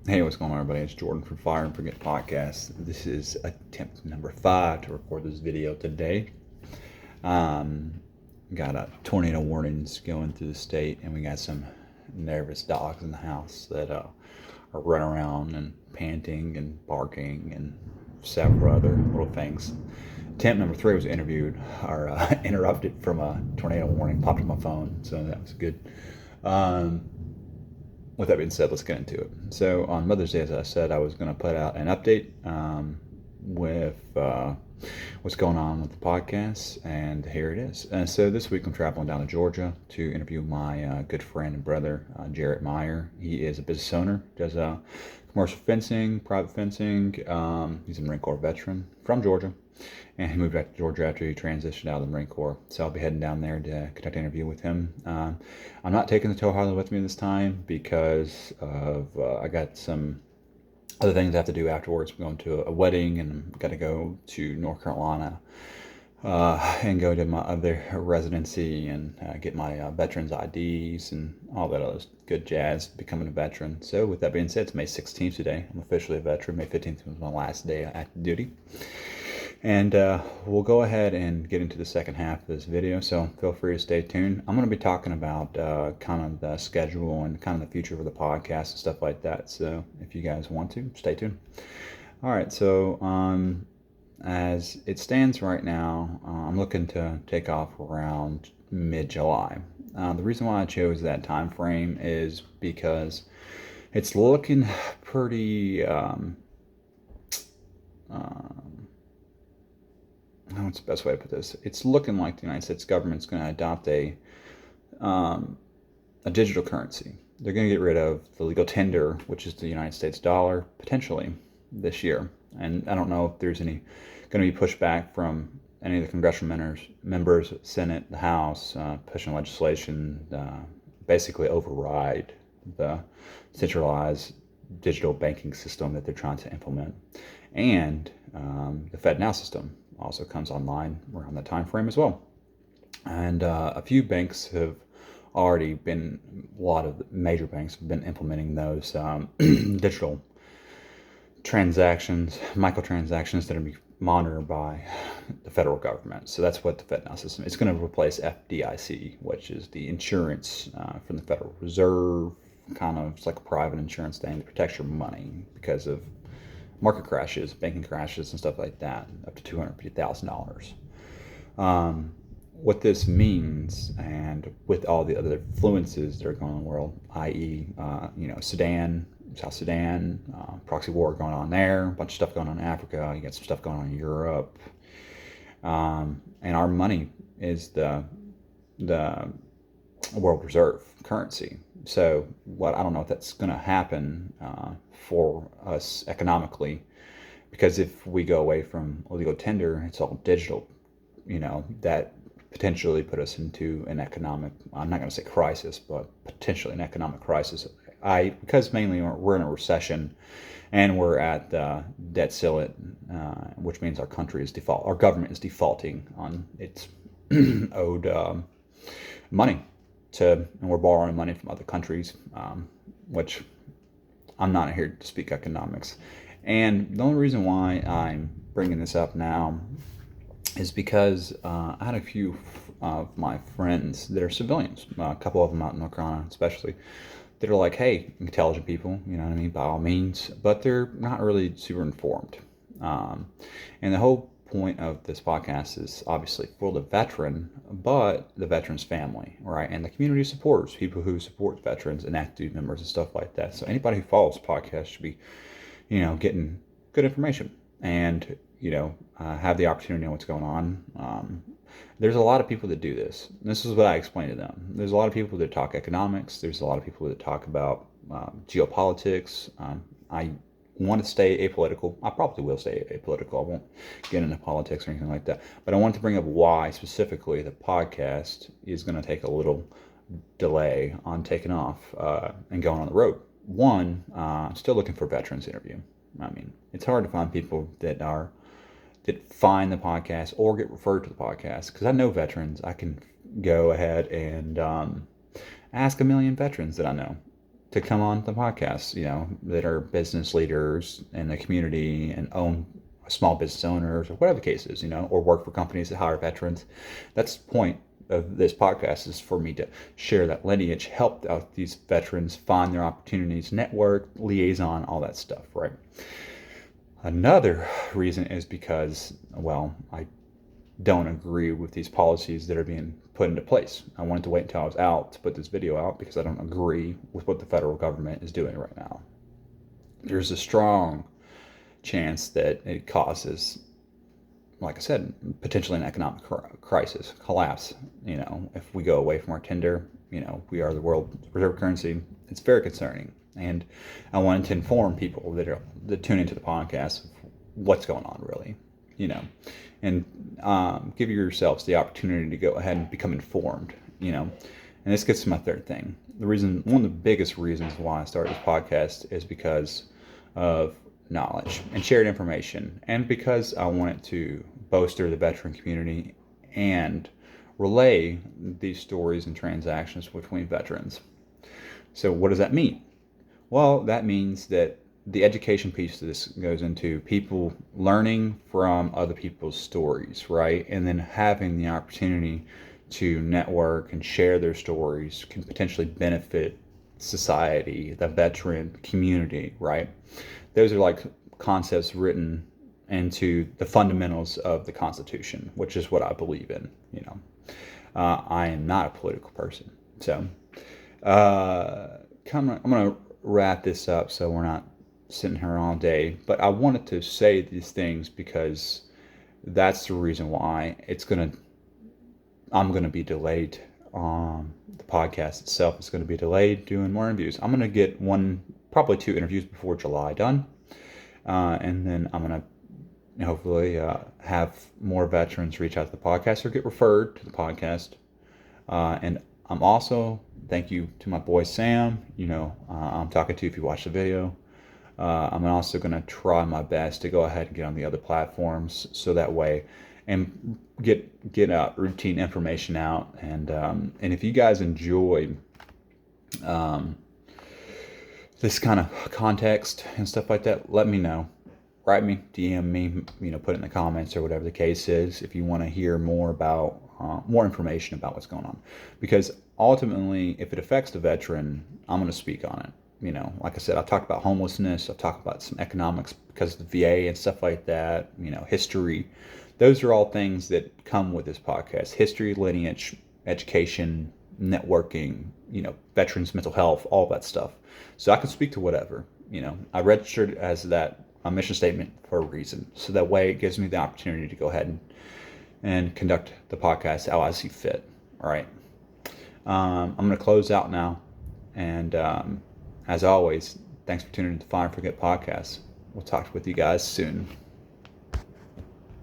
Hey, what's going on, everybody? It's Jordan from Fire and Forget Podcast. This is attempt number 5 to record this video today. Um, got tornado warnings going through the state, and we got some nervous dogs in the house that are running around and panting and barking and several other little things. Attempt number 3 was interviewed or interrupted from a tornado warning. Popped on my phone, so that was good. Um, with that being said, let's get into it. So on Mother's Day, as I said, I was going to put out an update with what's going on with the podcast, and here it is. So this week I'm traveling down to Georgia to interview my good friend and brother, Meyer. He is a business owner, does commercial fencing, private fencing. He's a Marine Corps veteran from Georgia, and he moved back to Georgia after he transitioned out of the Marine Corps. So I'll be heading down there to conduct an interview with him. I'm not taking the tow hauler with me this time because of I got some other things I have to do afterwards. I'm going to a wedding, and I'm got to go to North Carolina and go to my other residency and get my veterans IDs and all that other good jazz, becoming a veteran. So with that being said, it's May 16th today. I'm officially a veteran. May 15th was my last day of active duty. And we'll go ahead and get into the second half of this video, so feel free to stay tuned. I'm going to be talking about kind of the schedule and kind of the future of the podcast and stuff like that. So if you guys want to, stay tuned. All right, so as it stands right now, I'm looking to take off around mid-July. The reason why I chose that time frame is because it's looking pretty what's the best way to put this? It's looking like the United States government's going to adopt a digital currency. They're going to get rid of the legal tender, which is the United States dollar, potentially this year. And I don't know if there's any going to be pushback from any of the congressional members, Senate, the House, pushing legislation, basically override the centralized digital banking system that they're trying to implement. And the FedNow system also comes online around that time frame as well. And a few banks have already been, a lot of major banks have been implementing those digital transactions, microtransactions that are monitored by the federal government. So that's what the FedNow system is going to replace FDIC, which is the insurance from the Federal Reserve, kind of it's like a private insurance thing that protects your money because of market crashes, banking crashes, and stuff like that, up to $250,000. What this means, and with all the other influences that are going on in the world, i.e., Sudan, South Sudan, proxy war going on there, a bunch of stuff going on in Africa, you got some stuff going on in Europe, and our money is the world reserve currency. So I don't know if that's going to happen for us economically, because if we go away from illegal tender, it's all digital, that potentially put us into an economic, I'm not going to say crisis, but potentially an economic crisis. Because mainly we're in a recession and we're at the debt ceiling, which means our government is defaulting on its owed money and we're borrowing money from other countries, which I'm not here to speak economics. And the only reason why I'm bringing this up now is because I had a few of my friends that are civilians, a couple of them out in North Carolina especially, that are like, hey, intelligent people, you know what I mean, by all means, but they're not really super informed. And the whole point of this podcast is obviously for the veteran, but the veteran's family, right? And the community supporters, people who support veterans and active duty members and stuff like that. So anybody who follows the podcast should be, getting good information and, have the opportunity to know what's going on. There's a lot of people that do this. This is what I explain to them. There's a lot of people that talk economics. There's a lot of people that talk about geopolitics. I want to stay apolitical. I probably will stay apolitical. I won't get into politics or anything like that. But I want to bring up why specifically the podcast is going to take a little delay on taking off and going on the road. One, I'm still looking for veterans interview. I mean, it's hard to find people that find the podcast or get referred to the podcast, because I know veterans. I can go ahead and ask a million veterans that I know to come on the podcast, that are business leaders in the community and own small business owners or whatever the case is, or work for companies that hire veterans. That's the point of this podcast, is for me to share that lineage, help out these veterans find their opportunities, network, liaison, all that stuff, right? Another reason is because, well, I don't agree with these policies that are being put into place. I wanted to wait until I was out to put this video out because I don't agree with what the federal government is doing right now. There's a strong chance that it causes, like I said, potentially an economic crisis, collapse. If we go away from our tender, we are the world reserve currency. It's very concerning. And I wanted to inform people that tune into the podcast of what's going on, really, and give yourselves the opportunity to go ahead and become informed, And this gets to my third thing. One of the biggest reasons why I started this podcast is because of knowledge and shared information, and because I wanted to bolster the veteran community and relay these stories and transactions between veterans. So what does that mean? Well, that means that the education piece of this goes into people learning from other people's stories, right? And then having the opportunity to network and share their stories can potentially benefit society, the veteran community, right? Those are like concepts written into the fundamentals of the Constitution, which is what I believe in. I am not a political person. So I'm going to wrap this up so we're not sitting here all day. But I wanted to say these things because that's the reason why I'm going to be delayed. The podcast itself is going to be delayed doing more interviews. I'm going to get probably 2 interviews before July done. And then I'm going to hopefully have more veterans reach out to the podcast or get referred to the podcast. And I'm also, thank you to my boy Sam, I'm talking to you if you watch the video. I'm also going to try my best to go ahead and get on the other platforms so that way and get routine information out. And if you guys enjoy this kind of context and stuff like that, let me know. Write me, DM me, put it in the comments or whatever the case is if you want to hear more about more information about what's going on. Because ultimately, if it affects the veteran, I'm going to speak on it. Like I said, I've talked about homelessness. I've talked about some economics because of the VA and stuff like that. History. Those are all things that come with this podcast. History, lineage, education, networking, veterans, mental health, all that stuff. So I can speak to whatever. I registered as that a mission statement for a reason. So that way it gives me the opportunity to go ahead and conduct the podcast how I see fit. All right. I'm going to close out now. And as always, thanks for tuning into the Fire and Forget podcast. We'll talk with you guys soon.